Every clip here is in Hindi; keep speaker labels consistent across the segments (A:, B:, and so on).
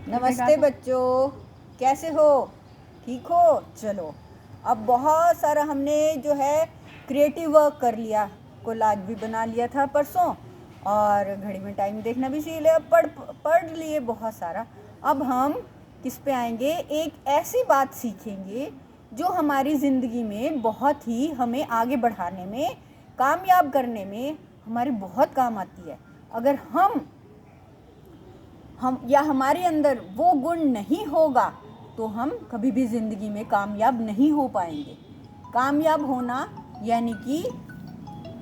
A: नमस्ते बच्चों, कैसे हो? ठीक हो? चलो, अब बहुत सारा हमने जो है क्रिएटिव वर्क कर लिया। कोलाज भी बना लिया था परसों, और घड़ी में टाइम देखना भी सीख लिया, पढ़ लिए बहुत सारा। अब हम किस पे आएंगे? एक ऐसी बात सीखेंगे जो हमारी ज़िंदगी में बहुत ही हमें आगे बढ़ाने में, कामयाब करने में हमारे बहुत काम आती है। अगर हम या हमारे अंदर वो गुण नहीं होगा तो हम कभी भी ज़िंदगी में कामयाब नहीं हो पाएंगे। कामयाब होना यानी कि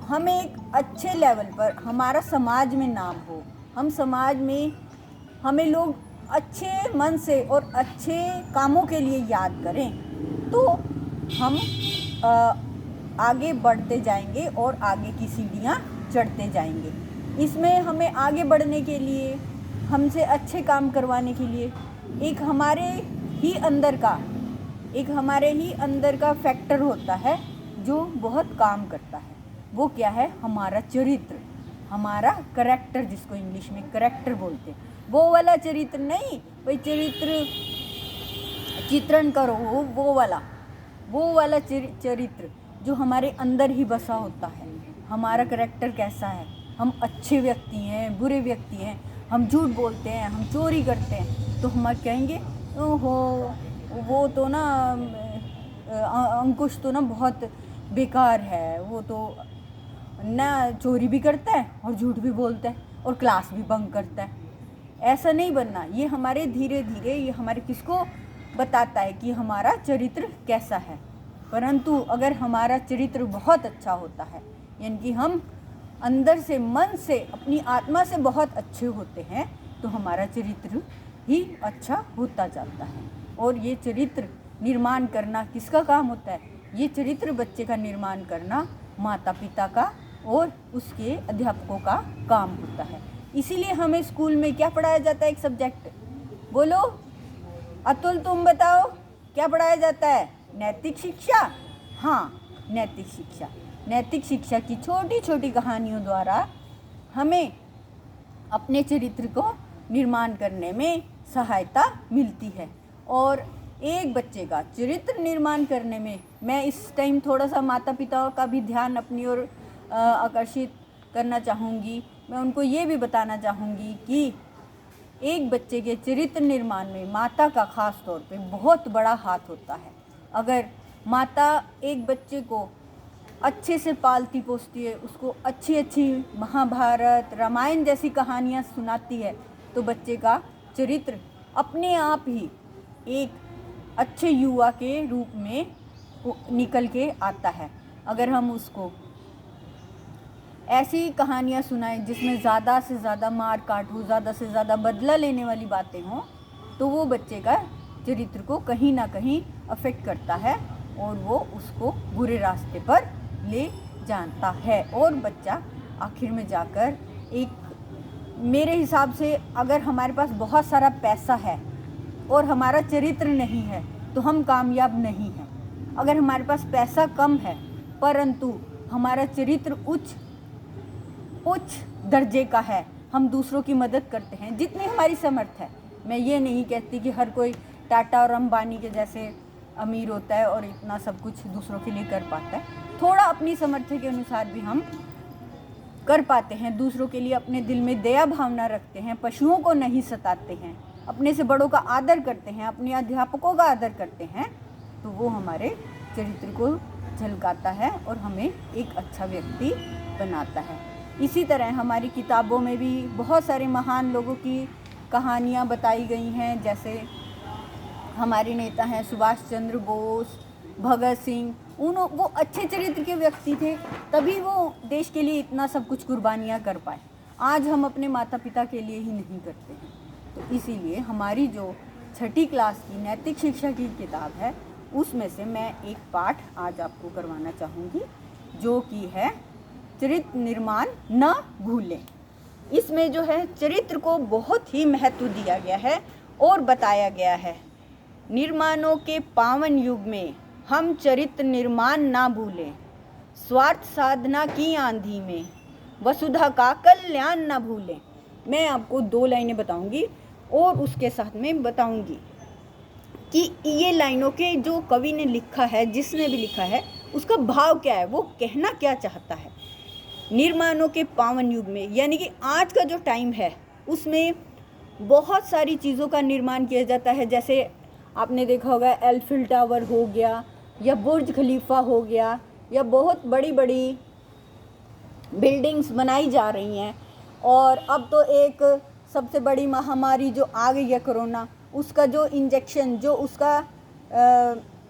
A: हम एक अच्छे लेवल पर, हमारा समाज में नाम हो, हम समाज में हमें लोग अच्छे मन से और अच्छे कामों के लिए याद करें, तो हम आगे बढ़ते जाएंगे और आगे की सीढ़ियाँ चढ़ते जाएंगे। इसमें हमें आगे बढ़ने के लिए, हमसे अच्छे काम करवाने के लिए एक हमारे ही अंदर का फैक्टर होता है जो बहुत काम करता है। वो क्या है? हमारा चरित्र, हमारा करैक्टर, जिसको इंग्लिश में करैक्टर बोलते हैं। वो वाला चरित्र नहीं, भाई चरित्र चित्रण करो, वो वाला चरित्र जो हमारे अंदर ही बसा होता है। हमारा करैक्टर कैसा है? हम अच्छे व्यक्ति हैं, बुरे व्यक्ति हैं, हम झूठ बोलते हैं, हम चोरी करते हैं, तो हम कहेंगे ओहो वो तो ना अंकुश तो ना बहुत बेकार है, वो तो ना चोरी भी करता है और झूठ भी बोलता है और क्लास भी बंक करता है। ऐसा नहीं बनना। ये हमारे धीरे धीरे ये हमारे किसको बताता है कि हमारा चरित्र कैसा है। परंतु अगर हमारा चरित्र बहुत अच्छा होता है, यानी कि हम अंदर से, मन से, अपनी आत्मा से बहुत अच्छे होते हैं, तो हमारा चरित्र ही अच्छा होता जाता है। और ये चरित्र निर्माण करना किसका काम होता है? ये चरित्र बच्चे का निर्माण करना माता पिता का और उसके अध्यापकों का काम होता है। इसीलिए हमें स्कूल में क्या पढ़ाया जाता है? एक सब्जेक्ट बोलो अतुल, तुम बताओ क्या पढ़ाया जाता है? नैतिक शिक्षा। हाँ, नैतिक शिक्षा। नैतिक शिक्षा की छोटी छोटी कहानियों द्वारा हमें अपने चरित्र को निर्माण करने में सहायता मिलती है। और एक बच्चे का चरित्र निर्माण करने में मैं इस टाइम थोड़ा सा माता पिता का भी ध्यान अपनी ओर आकर्षित करना चाहूँगी। मैं उनको ये भी बताना चाहूँगी कि एक बच्चे के चरित्र निर्माण में माता का खास तौर पे बहुत बड़ा हाथ होता है। अगर माता एक बच्चे को अच्छे से पालती पोसती है, उसको अच्छी अच्छी महाभारत, रामायण जैसी कहानियाँ सुनाती है, तो बच्चे का चरित्र अपने आप ही एक अच्छे युवा के रूप में निकल के आता है। अगर हम उसको ऐसी कहानियाँ सुनाएं जिसमें ज़्यादा से ज़्यादा मार काट हो, ज़्यादा से ज़्यादा बदला लेने वाली बातें हों, तो वो बच्चे का चरित्र को कहीं ना कहीं अफेक्ट करता है और वो उसको बुरे रास्ते पर ले जाता है। और बच्चा आखिर में जाकर एक, मेरे हिसाब से अगर हमारे पास बहुत सारा पैसा है और हमारा चरित्र नहीं है तो हम कामयाब नहीं हैं। अगर हमारे पास पैसा कम है परंतु हमारा चरित्र उच्च दर्जे का है, हम दूसरों की मदद करते हैं जितनी हमारी समर्थ है। मैं ये नहीं कहती कि हर कोई टाटा और अंबानी के जैसे अमीर होता है और इतना सब कुछ दूसरों के लिए कर पाता है। थोड़ा अपनी समर्थ्य के अनुसार भी हम कर पाते हैं, दूसरों के लिए अपने दिल में दया भावना रखते हैं, पशुओं को नहीं सताते हैं, अपने से बड़ों का आदर करते हैं, अपने अध्यापकों का आदर करते हैं, तो वो हमारे चरित्र को झलकाता है और हमें एक अच्छा व्यक्ति बनाता है। इसी तरह हमारी किताबों में भी बहुत सारे महान लोगों की कहानियाँ बताई गई हैं। जैसे हमारे नेता हैं सुभाष चंद्र बोस, भगत सिंह, वो अच्छे चरित्र के व्यक्ति थे, तभी वो देश के लिए इतना सब कुछ कुर्बानियाँ कर पाए। आज हम अपने माता पिता के लिए ही नहीं करते हैं। तो इसीलिए हमारी जो 6ठी क्लास की नैतिक शिक्षा की किताब है, उसमें से मैं एक पाठ आज आपको करवाना चाहूँगी, जो कि है चरित्र निर्माण न भूलें। इसमें जो है चरित्र को बहुत ही महत्व दिया गया है और बताया गया है। निर्माणों के पावन युग में हम चरित्र निर्माण ना भूलें, स्वार्थ साधना की आंधी में वसुधा का कल्याण ना भूलें। मैं आपको 2 लाइनें बताऊंगी, और उसके साथ में बताऊंगी कि ये लाइनों के जो कवि ने लिखा है, जिसने भी लिखा है, उसका भाव क्या है, वो कहना क्या चाहता है। निर्माणों के पावन युग में, यानी कि आज का जो टाइम है उसमें बहुत सारी चीज़ों का निर्माण किया जाता है। जैसे आपने देखा होगा एल्फिल टावर हो गया, या बुर्ज खलीफा हो गया, या बहुत बड़ी बड़ी बिल्डिंग्स बनाई जा रही हैं। और अब तो एक सबसे बड़ी महामारी जो आ गई है कोरोना, उसका जो इंजेक्शन, जो उसका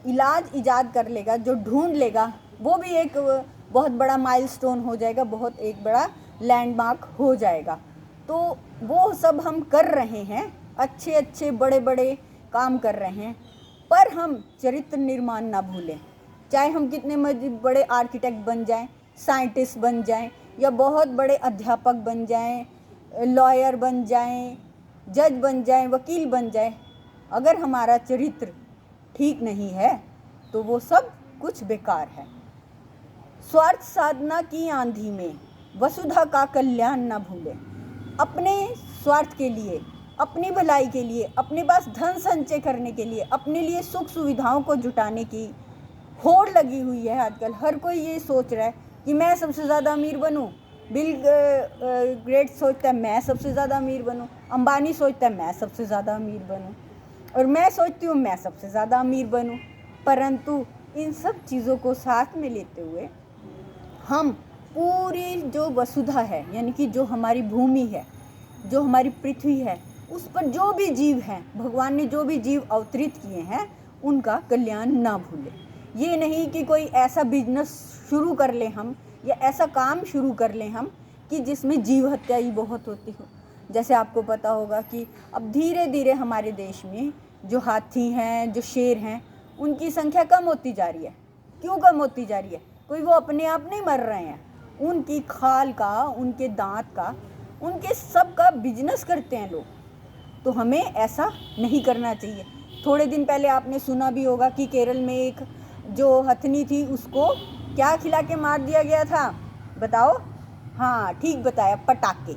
A: इलाज इजाद कर लेगा, जो ढूंढ लेगा, वो भी एक बहुत बड़ा माइलस्टोन हो जाएगा, बहुत एक बड़ा लैंडमार्क हो जाएगा। तो वो सब हम कर रहे हैं, अच्छे अच्छे बड़े बड़े काम कर रहे हैं, पर हम चरित्र निर्माण ना भूलें। चाहे हम कितने बड़े आर्किटेक्ट बन जाएं, साइंटिस्ट बन जाएं, या बहुत बड़े अध्यापक बन जाएं, लॉयर बन जाएं, जज बन जाएं, वकील बन जाएं, अगर हमारा चरित्र ठीक नहीं है तो वो सब कुछ बेकार है। स्वार्थ साधना की आंधी में वसुधा का कल्याण न भूले। अपने स्वार्थ के लिए, अपनी भलाई के लिए, अपने पास धन संचय करने के लिए, अपने लिए सुख सुविधाओं को जुटाने की होड़ लगी हुई है आजकल। हर कोई ये सोच रहा है कि मैं सबसे ज़्यादा अमीर बनूं। बिल गेट्स सोचता है मैं सबसे ज़्यादा अमीर बनूं, अंबानी सोचता है मैं सबसे ज़्यादा अमीर बनूं, और मैं सोचती हूँ मैं सबसे ज़्यादा अमीर बनूं। परंतु इन सब चीज़ों को साथ में लेते हुए हम पूरी जो वसुधा है, यानी कि जो हमारी भूमि है, जो हमारी पृथ्वी है, उस पर जो भी जीव हैं, भगवान ने जो भी जीव अवतरित किए हैं, उनका कल्याण ना भूलें। ये नहीं कि कोई ऐसा बिजनेस शुरू कर लें हम, या ऐसा काम शुरू कर लें हम कि जिसमें जीव हत्या ही बहुत होती हो। जैसे आपको पता होगा कि अब धीरे धीरे हमारे देश में जो हाथी हैं, जो शेर हैं, उनकी संख्या कम होती जा रही है। क्यों कम होती जा रही है? कोई वो अपने आप नहीं मर रहे हैं, उनकी खाल का, उनके दांत का, उनके सब का बिजनेस करते हैं लोग। तो हमें ऐसा नहीं करना चाहिए। थोड़े दिन पहले आपने सुना भी होगा कि केरल में एक जो हथनी थी, उसको क्या खिला के मार दिया गया था, बताओ? हाँ, ठीक बताया, पटाखे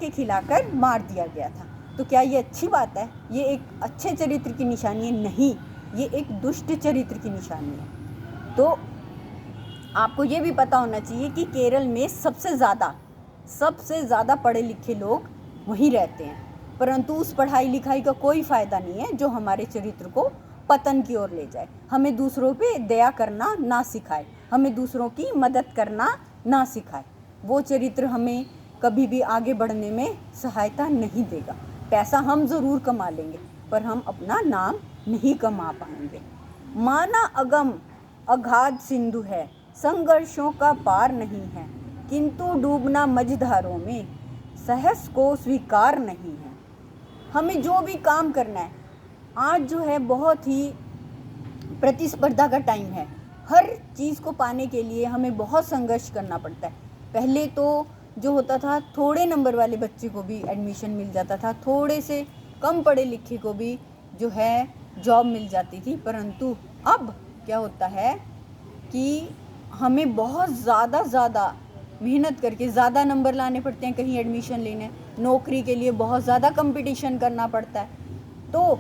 A: खिलाकर मार दिया गया था। तो क्या ये अच्छी बात है? ये एक अच्छे चरित्र की निशानी है? नहीं, ये एक दुष्ट चरित्र की निशानी है। तो आपको ये भी पता होना चाहिए कि केरल में सबसे ज़्यादा पढ़े लिखे लोग वहीं रहते हैं, परंतु उस पढ़ाई लिखाई का कोई फ़ायदा नहीं है जो हमारे चरित्र को पतन की ओर ले जाए, हमें दूसरों पे दया करना ना सिखाए, हमें दूसरों की मदद करना ना सिखाए। वो चरित्र हमें कभी भी आगे बढ़ने में सहायता नहीं देगा। पैसा हम ज़रूर कमा लेंगे, पर हम अपना नाम नहीं कमा पाएंगे। माना अगम अगाध सिंधु है, संघर्षों का पार नहीं है, किंतु डूबना मझधारों में सहस को स्वीकार नहीं है। हमें जो भी काम करना है, आज जो है बहुत ही प्रतिस्पर्धा का टाइम है। हर चीज़ को पाने के लिए हमें बहुत संघर्ष करना पड़ता है। पहले तो जो होता था, थोड़े नंबर वाले बच्चे को भी एडमिशन मिल जाता था, थोड़े से कम पढ़े लिखे को भी जो है जॉब मिल जाती थी। परंतु अब क्या होता है कि हमें बहुत ज़्यादा मेहनत करके ज़्यादा नंबर लाने पड़ते हैं कहीं एडमिशन लेने, नौकरी के लिए बहुत ज़्यादा कंपटीशन करना पड़ता है। तो